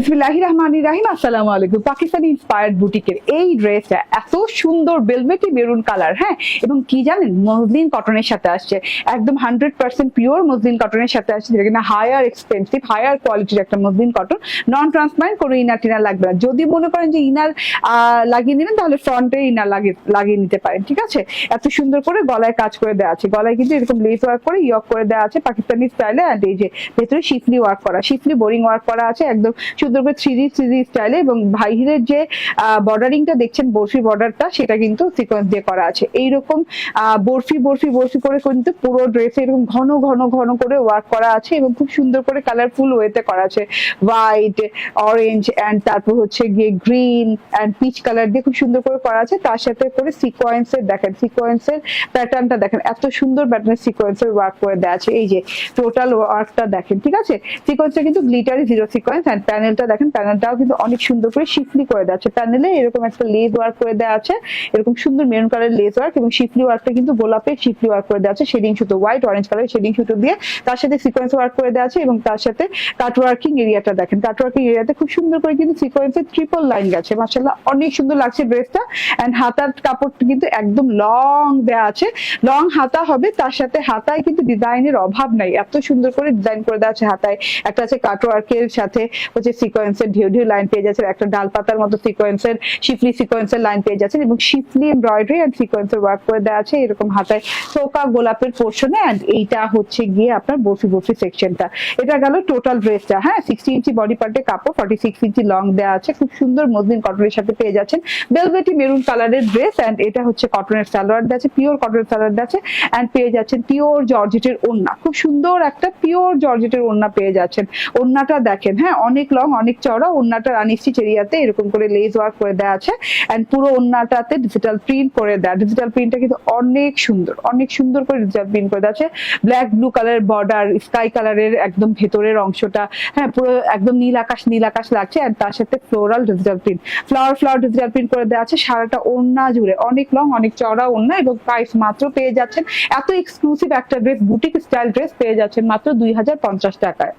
বিসমিল্লাহির রহমানির রহিম। আসসালামু আলাইকুম। পাকিস্তানি ইন্সপায়ার্ড বুটিকের এই ড্রেসটা এত সুন্দর ভেলভেটি মেরুন কালার, হ্যাঁ, এবং কি জানেন, মসলিন কটনের সাথে আসছে, একদম 100% পিওর মসলিন কটনের সাথে আসছে, যেটা কিনা হায়ার এক্সপেন্সিভ হায়ার কোয়ালিটির একটা মসলিন কটন, নন ট্রান্সপারেন্ট, কোনো ইনার টিনার লাগবে না। যদি মনে করেন যে ইনার লাগিয়ে নেবেন তাহলে ফ্রন্টে ইনার লাগিয়ে নিতে পারেন, ঠিক আছে। এত সুন্দর করে গলায় কাজ করে দেওয়া আছে, গলায় কিন্তু এরকম লেস ওয়ার্ক করে ইয়ক করে দেওয়া আছে পাকিস্তানি স্টাইলে, আর এই যে ভেতরে শিফলি ওয়ার্ক করা, শিফলি বোরিং ওয়ার্ক করা আছে একদম সুন্দর করে 3D স্টাইলে, এবং বাহিরের যে বর্ডারিংটা দেখছেন বরফি বর্ডারটা, সেটা কিন্তু সিকোয়েন্স দিয়ে করা আছে। এইরকম বরফি বরফি বরফি করে কিন্তু পুরো ড্রেসে এরকম ঘন ঘন ঘন করে ওয়ার্ক করা আছে, এবং খুব সুন্দর করে কালারফুল ওয়েতে করা আছে, হোয়াইট, অরেঞ্জ এন্ড তারপর হচ্ছে গিয়ে গ্রিন এন্ড পিচ কালার দিয়ে খুব সুন্দর করে করা আছে। তার সাথে করে সিকোয়েন্সের দেখেন, সিকোয়েন্সের প্যাটার্নটা দেখেন, এত সুন্দর প্যাটার্নের সিকোয়েন্সের ওয়ার্ক করে দেওয়া আছে। এই যে টোটাল ওয়ার্কটা দেখেন, ঠিক আছে। সিকোয়েন্সটা কিন্তু গ্লিটারি জিরো সিকোয়েন্স, এন্ড প্যানেলটা দেখেন, প্যানেলটাও কিন্তু অনেক সুন্দর করে শিফলি করে দেওয়া আছে। প্যানেলে এরকম একটা লেস ওয়ার্ক করে দেওয়া আছে, এরকম সুন্দর মেরুন কালারের লেস ওয়ার্ক, এবং শিফলি ওয়ার্কটা কিন্তু গোলাপের শিফলি ওয়ার্ক করে দেওয়া আছে শেডিং সুতো, হোয়াইট অরেঞ্জ কালারের শেডিং সুতো দিয়ে, তার সাথে সিকোয়েন্স ওয়ার্ক করে দেওয়া আছে, এবং তার সাথে কাট ওয়ার্কিং এরিয়াটা দেখেন, কাট ওয়ার্কিং এরিয়াতে খুব সুন্দর করে কিন্তু সিকোয়েন্সের ট্রিপল লাইন গেছে, মাশাআল্লাহ অনেক সুন্দর লাগছে ড্রেসটা। এন্ড হাতার কাপড় কিন্তু একদম লং দেওয়া আছে, লং হাতা হবে, তার সাথে হাতায় কিন্তু ডিজাইনের অভাব নাই, এত সুন্দর করে ডিজাইন করে দেওয়া আছে। হাতায় একটা আছে কাট ওয়ার্কের সাথে হচ্ছে সিকোয়েন্সের ঢেউ ঢেউ লাইন পেয়ে যাচ্ছে, একটা ডাল পাতার মতো সিকোয়েন্সের শিফলি সিকোয়েন্সের লাইন পেয়ে যাচ্ছেন, এবং শিফলি এমব্রয়ডারি এন্ড সিকোয়েন্সের ওয়ার্ক করে দেওয়া আছে এরকম হাতায় চৌকা গোলাপের পোর্শনে। এন্ড এইটা হচ্ছে গিয়ে আপনার বরফি বরফি সেকশনটা। এটা গেল টোটাল ড্রেসটা, হ্যাঁ। 60 ইঞ্চি বডি পার্টে কাপড়, 46 ইঞ্চি লং দেওয়া আছে, খুব সুন্দর মসলিন কটনের সাথে পেয়ে যাচ্ছেন ভেলভেটি মেরুন কালারের ড্রেস। এন্ড এটা হচ্ছে কটনের সালোয়ার দেওয়া আছে, পিওর কটনের সালোয়ার দেওয়া আছে, এন্ড পেয়ে যাচ্ছেন পিওর জর্জেটের ওড়না, খুব সুন্দর একটা পিওর জর্জেটের ওড়না পেয়ে যাচ্ছেন। ওড়নাটা দেখেন, হ্যাঁ, অনেক লং অনেক চওড়া, ওড়নাটা রানী স্টিচ এরিয়াতে এরকম করে লেস ওয়ার্ক করে দেওয়া আছে, এন্ড পুরো ওড়নাটাতে ডিজিটাল প্রিন্ট করে দেওয়া। ডিজিটাল প্রিন্টটা কিন্তু অনেক সুন্দর করে ডিজিটাল প্রিন্ট করে দেওয়া আছে। ব্ল্যাক ব্লু কালারের বর্ডার, স্কাই কালারের একদম ভেতরের অংশটা, হ্যাঁ, পুরো একদম নীল আকাশ লাগছে, এন্ড তার সাথে floral digital print, flower digital print করে দেওয়া আছে সারাটা ওড়না জুড়ে, অনেক লং অনেক চওড়া ওড়না, এবং প্রাইস মাত্র পেয়ে যাচ্ছেন, এত এক্সক্লুসিভ একটা ড্রেস, বুটিক স্টাইল ড্রেস পেয়ে যাচ্ছেন মাত্র 2050 টাকায়।